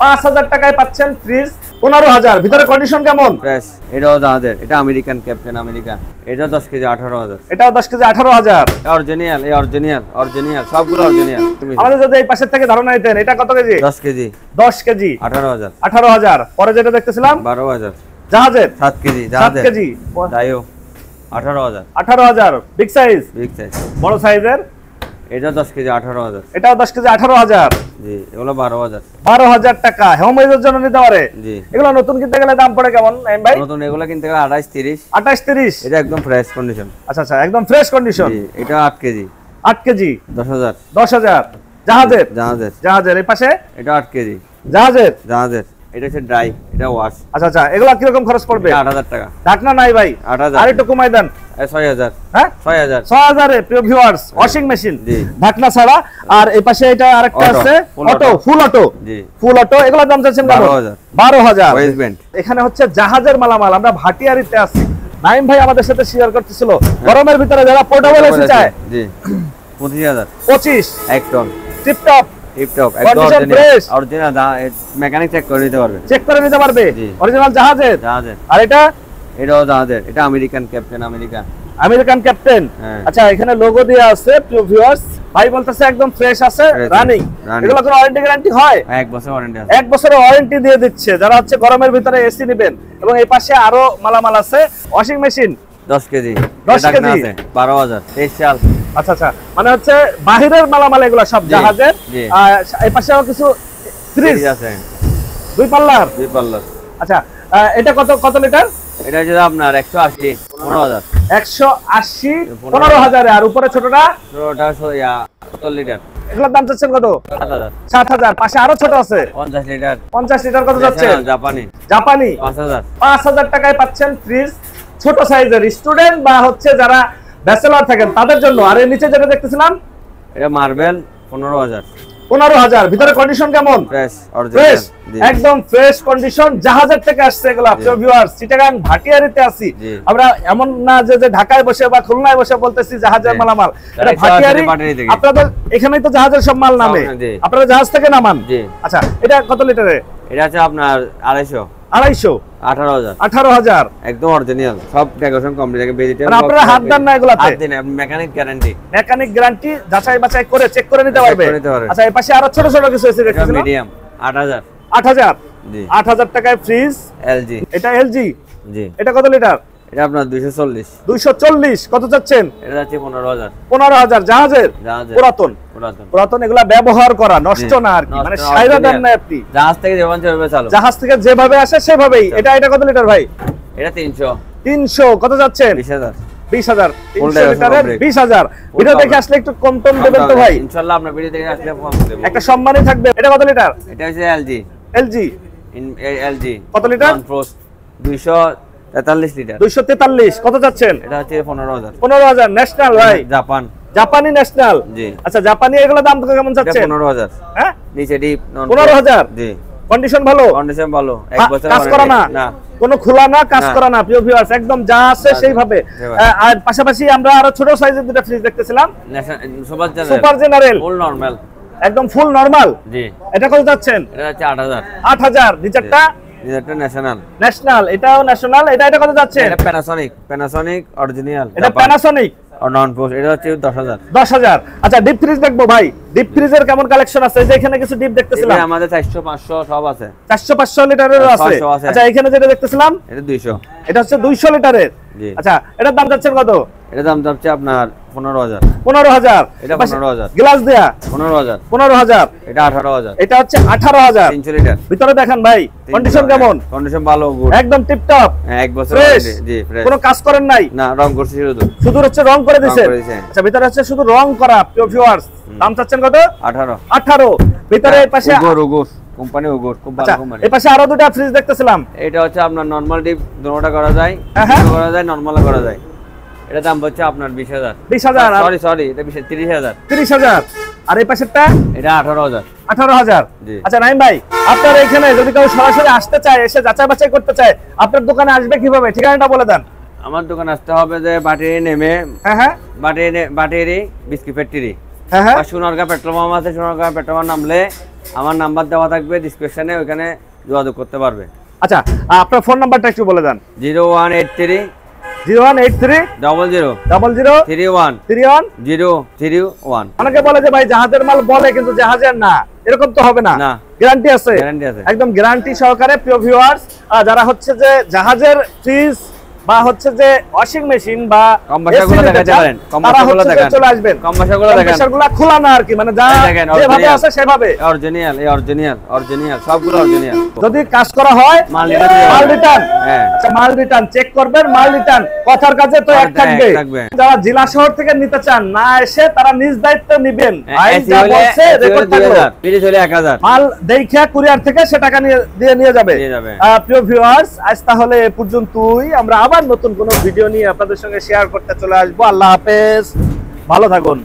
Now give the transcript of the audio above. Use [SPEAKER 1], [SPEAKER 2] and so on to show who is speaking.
[SPEAKER 1] 5000 টাকায় পাচ্ছেন ফ্রিজ 15000। ভিতরে কন্ডিশন কেমন?
[SPEAKER 2] ফ্রেশ। এটাও জাহাজের, এটা আমেরিকান ক্যাপ্টেন আমেরিকান। এটা 10 কেজি 18000।
[SPEAKER 1] এটাও 10 কেজি 18000।
[SPEAKER 2] অরিজিনাল, এই অরিজিনাল অরিজিনাল সবগুলো অরিজিনাল।
[SPEAKER 1] আমাদের যদি এই পাশের থেকে ধারণা নিতেন, এটা কত কেজি?
[SPEAKER 2] 10 KG
[SPEAKER 1] 10 KG
[SPEAKER 2] 18000।
[SPEAKER 1] 18000। পরে যেটা দেখতেছিলাম
[SPEAKER 2] 12000।
[SPEAKER 1] জাহাজের
[SPEAKER 2] 7 কেজি
[SPEAKER 1] 7
[SPEAKER 2] জাহাজের।
[SPEAKER 1] কেজি
[SPEAKER 2] দাইও 18000।
[SPEAKER 1] 18000 বিগ সাইজ।
[SPEAKER 2] Big size.
[SPEAKER 1] বড় সাইজের
[SPEAKER 2] এটা 10 কেজি 18000।
[SPEAKER 1] এটাও 10 কেজি 18000।
[SPEAKER 2] জি, এগুলো 12000।
[SPEAKER 1] 12000 টাকা হোমমেডের জন্য নিতে পারে।
[SPEAKER 2] জি,
[SPEAKER 1] এগুলো নতুন কিনতে গেলে দাম পড়ে কেমন নাইম ভাই?
[SPEAKER 2] নতুন এগুলো কিনতে গেলে 28 30।
[SPEAKER 1] 28 30।
[SPEAKER 2] এটা একদম ফ্রেশ কন্ডিশন।
[SPEAKER 1] আচ্ছা আচ্ছা, একদম ফ্রেশ কন্ডিশন।
[SPEAKER 2] জি, এটা 8 কেজি
[SPEAKER 1] 8 কেজি
[SPEAKER 2] 10000।
[SPEAKER 1] 10000। জাহাজের
[SPEAKER 2] জাহাজের।
[SPEAKER 1] জাহাজের এই পাশে
[SPEAKER 2] এটা 8 কেজি
[SPEAKER 1] জাহাজের
[SPEAKER 2] জাহাজের। এটা হচ্ছে ড্রাই, এটা ওয়াশ।
[SPEAKER 1] আচ্ছা আচ্ছা, এগুলা কি রকম খরচ পড়বে?
[SPEAKER 2] 8000 টাকা।
[SPEAKER 1] ঢাকনা নাই ভাই,
[SPEAKER 2] 8000।
[SPEAKER 1] আর একটু কমাই দেন।
[SPEAKER 2] 6000।
[SPEAKER 1] হ্যাঁ
[SPEAKER 2] 6000।
[SPEAKER 1] 6000 এ প্রিয় ভিউয়ার্স ওয়াশিং মেশিন
[SPEAKER 2] জি।
[SPEAKER 1] ঢাকনা ছাড়া। আর এই পাশে এটা আরেকটা
[SPEAKER 2] অটো,
[SPEAKER 1] আছে
[SPEAKER 2] full
[SPEAKER 1] auto,
[SPEAKER 2] auto.
[SPEAKER 1] Full auto.
[SPEAKER 2] জি,
[SPEAKER 1] ফুল অটো। এগুলোর দাম চাচ্ছেন কত?
[SPEAKER 2] 12000।
[SPEAKER 1] 12000।
[SPEAKER 2] Waist band.
[SPEAKER 1] এখানে হচ্ছে জাহাজের মালামাল। আমরা ভাটিয়ারিতে আছি, নাইম ভাই আমাদের সাথে শেয়ার করতেছিল গরমের ভিতরে যারা পোর্টেবল এসি চায়।
[SPEAKER 2] জি, 25000।
[SPEAKER 1] 25
[SPEAKER 2] 1 টন
[SPEAKER 1] টিপটপ
[SPEAKER 2] টিপটপ একদম
[SPEAKER 1] Condition fresh।
[SPEAKER 2] Original. Mechanic check করে নিতে পারবে।
[SPEAKER 1] চেক করে নিতে পারবে।
[SPEAKER 2] জি।
[SPEAKER 1] অরিজিনাল জাহাজের।
[SPEAKER 2] জাহাজের।
[SPEAKER 1] আর এটা
[SPEAKER 2] এটাও জাহাজের, এটা American captain American.
[SPEAKER 1] American captain.
[SPEAKER 2] হ্যাঁ।
[SPEAKER 1] আচ্ছা, এখানে লোগো দেয়া আছে প্রিয় ভিউয়ার্স। ভাই বলতেছে একদম ফ্রেশ আছে,
[SPEAKER 2] Fresh,
[SPEAKER 1] রানিং।
[SPEAKER 2] running।
[SPEAKER 1] এগুলো কোনো ওয়ারেন্টি গ্যারান্টি হয়?
[SPEAKER 2] 1 বছর ওয়ারেন্টি আছে।
[SPEAKER 1] 1 বছরের ওয়ারেন্টি দিয়ে দিচ্ছে যারা হচ্ছে গরমের ভিতরে এসি নেবেন। এবং এই পাশে আরো মালামাল আছে। ওয়াশিং মেশিন
[SPEAKER 2] 10 কেজি
[SPEAKER 1] 10
[SPEAKER 2] এটা
[SPEAKER 1] কেজি।
[SPEAKER 2] আছে 12000। স্পেশাল।
[SPEAKER 1] আচ্ছা আচ্ছা, মানে হচ্ছে বাহিরের মালামাল এগুলো সব
[SPEAKER 2] জি,
[SPEAKER 1] জাহাজের।
[SPEAKER 2] জি।
[SPEAKER 1] আর এই পাশেও কিছু ফ্রিজ
[SPEAKER 2] ফ্রিজ আছে
[SPEAKER 1] 2 পাল্লার।
[SPEAKER 2] 2 পাল্লার।
[SPEAKER 1] আচ্ছা, এটা কত কত লিটার?
[SPEAKER 2] এটা হচ্ছে আপনার 180 15000।
[SPEAKER 1] 180 15000। আর উপরে ছোটটা
[SPEAKER 2] ওটা 70 লিটার।
[SPEAKER 1] এগুলোর দাম চাচ্ছেন কত?
[SPEAKER 2] 7000।
[SPEAKER 1] 7000। পাশে আরো ছোট আছে
[SPEAKER 2] 50 লিটার।
[SPEAKER 1] 50 লিটার। কত যাচ্ছে?
[SPEAKER 2] জাপানি
[SPEAKER 1] জাপানি
[SPEAKER 2] 5000।
[SPEAKER 1] 5000 টাকায় পাচ্ছেন ফ্রিজ ছোট সাইজের। স্টুডেন্ট বা হচ্ছে যারা ব্যাচেলর থাকেন তাদের জন্য। আর এর নিচে যেটা দেখতেছিলাম
[SPEAKER 2] এটা মার্বেল 15000।
[SPEAKER 1] 15000। ভিতরে কন্ডিশন কেমন?
[SPEAKER 2] Fresh
[SPEAKER 1] fresh,
[SPEAKER 2] original. জি,
[SPEAKER 1] একদম ফ্রেশ কন্ডিশন। জাহাজের থেকে আসছে এগুলা। প্রিয় ভিউয়ার্স, চিটাগাং ভাটিয়ারিতে আছি
[SPEAKER 2] জি।
[SPEAKER 1] আমরা। এমন না যে ঢাকায় বসে বা খুলনায় বসে বলতেছি জাহাজের
[SPEAKER 2] জি।
[SPEAKER 1] মালামাল। এটা
[SPEAKER 2] তাই তো
[SPEAKER 1] ভাটিয়ারি।
[SPEAKER 2] আসলে ভাটিয়ারি থেকে।
[SPEAKER 1] আপনাদের এখানেই তো জাহাজের সব মাল নামে।
[SPEAKER 2] জি।
[SPEAKER 1] আপনারা জাহাজ থেকে নামান।
[SPEAKER 2] জি।
[SPEAKER 1] আচ্ছা, এটা কত লিটারে?
[SPEAKER 2] এটা আছে আপনার 250
[SPEAKER 1] 250
[SPEAKER 2] 18000।
[SPEAKER 1] 18000।
[SPEAKER 2] একদম অরিজিনাল, সব ডেকোরেশন কমপ্লিট। ভেজিটেবল
[SPEAKER 1] মানে আপনারা হাত দেন না এগুলাতে?
[SPEAKER 2] হাত দেন, মেকানিক গ্যারান্টি।
[SPEAKER 1] মেকানিক গ্যারান্টি, যাচাই বাছাই করে চেক করে নিতে পারবে।
[SPEAKER 2] করে নিতে পারবে।
[SPEAKER 1] আচ্ছা, এই পাশে আরো ছোট ছোট কিছু এসে
[SPEAKER 2] এটা
[SPEAKER 1] দেখতেছিলাম।
[SPEAKER 2] মিডিয়াম 8000।
[SPEAKER 1] 8000।
[SPEAKER 2] জি,
[SPEAKER 1] 8000 টাকায় ফ্রিজ।
[SPEAKER 2] এলজি।
[SPEAKER 1] এটা এলজি।
[SPEAKER 2] জি,
[SPEAKER 1] এটা কত লিটার?
[SPEAKER 2] এটা আপনার 240।
[SPEAKER 1] 240। কত চাচ্ছেন?
[SPEAKER 2] এটা যাচ্ছে 15000।
[SPEAKER 1] 15000। জাহাজের
[SPEAKER 2] জাহাজের।
[SPEAKER 1] পুরাতন
[SPEAKER 2] পুরাতন।
[SPEAKER 1] পুরাতন। এগুলা ব্যবহার করা, নষ্ট না আর কি।
[SPEAKER 2] নষ্ট
[SPEAKER 1] মানে
[SPEAKER 2] না,
[SPEAKER 1] সাইরা দেন
[SPEAKER 2] original।
[SPEAKER 1] না আপনি।
[SPEAKER 2] জাহাজ থেকে যেমন সেভাবে চালু।
[SPEAKER 1] জাহাজ থেকে যেভাবে আসে সেভাবেই। এটা কত লিটার ভাই?
[SPEAKER 2] এটা 300।
[SPEAKER 1] 300। কত যাচ্ছেন?
[SPEAKER 2] 20000।
[SPEAKER 1] 20000।
[SPEAKER 2] Full
[SPEAKER 1] 300
[SPEAKER 2] day
[SPEAKER 1] লিটারের
[SPEAKER 2] complete।
[SPEAKER 1] 20000। ভিডিও দেখে আসলে একটু কম টম দেবেন তো ভাই।
[SPEAKER 2] ইনশাআল্লাহ আপনার ভিডিও দেখে আসলে কম দেব।
[SPEAKER 1] একটা সম্মানই থাকবে। এটা কত লিটার?
[SPEAKER 2] এটা হচ্ছে এলজি।
[SPEAKER 1] এলজি
[SPEAKER 2] এলজি
[SPEAKER 1] কত লিটার?
[SPEAKER 2] Frost 243 litre.
[SPEAKER 1] 243। কত যাচ্ছেন?
[SPEAKER 2] এটা হচ্ছে 15000।
[SPEAKER 1] 15000। ন্যাশনাল ভাই,
[SPEAKER 2] জাপান।
[SPEAKER 1] জাপানি ন্যাশনাল।
[SPEAKER 2] জি,
[SPEAKER 1] আচ্ছা, জাপানি এগুলো দাম কেমন
[SPEAKER 2] এটা
[SPEAKER 1] যাচ্ছে?
[SPEAKER 2] 15000।
[SPEAKER 1] হ্যাঁ,
[SPEAKER 2] নিচে ডিপ
[SPEAKER 1] 15000।
[SPEAKER 2] জি,
[SPEAKER 1] কন্ডিশন ভালো,
[SPEAKER 2] কন্ডিশন ভালো। 1 বছর
[SPEAKER 1] কাজ করা না,
[SPEAKER 2] না
[SPEAKER 1] কোনো খোলা না, কাজ
[SPEAKER 2] না।
[SPEAKER 1] করা না। প্রিয় ভিউয়ার্স, একদম যা আছে সেইভাবে। আর পাশাপাশি আমরা আরো ছোট সাইজের দুটো ফ্রিজ দেখতেছিলাম। সুপার জেনারেল
[SPEAKER 2] ফুল নরমাল।
[SPEAKER 1] একদম ফুল নরমাল।
[SPEAKER 2] জি,
[SPEAKER 1] এটা কত যাচ্ছেন?
[SPEAKER 2] এটা হচ্ছে 8000।
[SPEAKER 1] 8000। নিচেরটা
[SPEAKER 2] এটা ন্যাশনাল।
[SPEAKER 1] ন্যাশনাল, এটাও ন্যাশনাল। এটা কত যাচ্ছে?
[SPEAKER 2] এটা প্যানাসোনিক অরিজিনাল।
[SPEAKER 1] এটা প্যানাসোনিক
[SPEAKER 2] আর নন পোস্ট। এটা হচ্ছে 10000।
[SPEAKER 1] 10000। আচ্ছা, ডিপ ফ্রিজ দেখবো ভাই। ডিপ ফ্রিজের কেমন কালেকশন আছে? যে এখানে কিছু ডিপ দেখতেছিলাম।
[SPEAKER 2] এটা আমাদের 400 500 সব আছে।
[SPEAKER 1] 400 500 লিটারের আছে।
[SPEAKER 2] 500 আছে।
[SPEAKER 1] আচ্ছা, এখানে যেটা দেখতেছিলাম
[SPEAKER 2] এটা 200।
[SPEAKER 1] এটা হচ্ছে 200 লিটারের।
[SPEAKER 2] জি,
[SPEAKER 1] আচ্ছা, এটার দাম যাচ্ছে কত?
[SPEAKER 2] এটা দাম যাচ্ছে আপনার 15000।
[SPEAKER 1] 15000।
[SPEAKER 2] এটা 15000।
[SPEAKER 1] গ্লাস দেয়া
[SPEAKER 2] 15000।
[SPEAKER 1] 15000।
[SPEAKER 2] এটা 18000।
[SPEAKER 1] এটা হচ্ছে 18000।
[SPEAKER 2] 300 লিটার।
[SPEAKER 1] ভিতরে দেখেন ভাই, কন্ডিশন কেমন?
[SPEAKER 2] কন্ডিশন ভালো, গুড।
[SPEAKER 1] একদম টিপটপ।
[SPEAKER 2] 1 বছর
[SPEAKER 1] ফ্রেশ।
[SPEAKER 2] জি, ফ্রেশ।
[SPEAKER 1] কোনো কাজ করেন নাই?
[SPEAKER 2] না, রং করছি শুধু।
[SPEAKER 1] শুধু হচ্ছে রং করে দিয়েছেন।
[SPEAKER 2] করে দিয়েছেন।
[SPEAKER 1] আচ্ছা, ভিতরে হচ্ছে শুধু রং করা। প্রিয় ভিউয়ার্স, দাম চাচ্ছেন কত?
[SPEAKER 2] 18।
[SPEAKER 1] 18। ভিতরে এই পাশে
[SPEAKER 2] উগর কোম্পানি, উগর খুব ভালো
[SPEAKER 1] আচ্ছা,
[SPEAKER 2] কোম্পানি।
[SPEAKER 1] এই পাশে আরো দুটো ফ্রিজ দেখতেছিলাম।
[SPEAKER 2] এটা হচ্ছে আপনার নরমাল ডিপ দুটোটা করা যায়,
[SPEAKER 1] হ্যাঁ।
[SPEAKER 2] করা যায়, নরমাল করা যায়। এটা দাম হচ্ছে আপনার 20000।
[SPEAKER 1] 20000।
[SPEAKER 2] সরি এটা 30000।
[SPEAKER 1] 30000। আর এই পাশেরটা?
[SPEAKER 2] এটা 18000।
[SPEAKER 1] 18000।
[SPEAKER 2] জি।
[SPEAKER 1] আচ্ছা নাইম ভাই, আপনার এখানে যদি কেউ সরাসরি আসতে চায়, এসে যাচাই বাছাই করতে চায়, আপনার দোকানে আসবে কিভাবে? ঠিকানাটা বলে দেন।
[SPEAKER 2] আমার দোকানে আসতে হবে যে বাটিরি নেমে,
[SPEAKER 1] হ্যাঁ
[SPEAKER 2] বাটিরি বিস্কিট ফ্যাক্টরি,
[SPEAKER 1] হ্যাঁ।
[SPEAKER 2] সোনারগাঁ পেট্রোল পাম্প আছে, সোনারগাঁ পেট্রোল পাম্প নামলে আমার নাম্বার দেওয়া থাকবে ডিসক্রিপশনে, ওখানে যোগাযোগ করতে পারবে।
[SPEAKER 1] আচ্ছা, আপনার ফোন নাম্বারটা একটু বলে দেন।
[SPEAKER 2] 0183
[SPEAKER 1] 0183
[SPEAKER 2] 00
[SPEAKER 1] 00
[SPEAKER 2] 31
[SPEAKER 1] 31
[SPEAKER 2] 031।
[SPEAKER 1] অনেকে বলে যে ভাই জাহাজের মাল বলে কিন্তু জাহাজের না, এরকম তো হবে না,
[SPEAKER 2] না,
[SPEAKER 1] গ্যারান্টি আছে,
[SPEAKER 2] গ্যারান্টি আছে
[SPEAKER 1] একদম গ্যারান্টি সহকারে। প্রিয় ভিউয়ার্স, যারা হচ্ছে যে জাহাজের ফ্রিজ বা হচ্ছে যে ওয়াশিং মেশিন বা
[SPEAKER 2] কম্প্রেসারগুলো দেখাতে পারেন, কম্প্রেসারগুলো দেখেন,
[SPEAKER 1] চলে আসবেন,
[SPEAKER 2] কম্প্রেসারগুলো দেখেন,
[SPEAKER 1] কম্প্রেসারগুলো খোলা না আর কি, মানে যা যেভাবে আছে সেভাবে
[SPEAKER 2] অরিজিনাল, এই অরিজিনাল সবগুলো অরিজিনাল।
[SPEAKER 1] যদি কাজ করা হয়
[SPEAKER 2] মাল
[SPEAKER 1] রিটার্ন,
[SPEAKER 2] হ্যাঁ,
[SPEAKER 1] আচ্ছা মাল রিটার্ন চেক করবেন, মাল রিটার্ন কথার কাছে তো এক থাকবে। যারা জেলা শহর থেকে নিতে চান না এসে তারা নিজ দায়িত্ব নিবেন, ভাই যা বলছে রেকর্ড থাকবে,
[SPEAKER 2] প্রাইস হলো 1000,
[SPEAKER 1] মাল দেখিয়া কুরিয়ার থেকে সে টাকা নিয়ে যাবে। প্রিয় ভিউয়ার্স, আজ তাহলে এ পর্যন্তই, আমরা আবার নতুন কোনো ভিডিও নিয়ে আপনাদের সঙ্গে শেয়ার করতে চলে আসবো। আল্লাহ হাফেজ, ভালো থাকুন।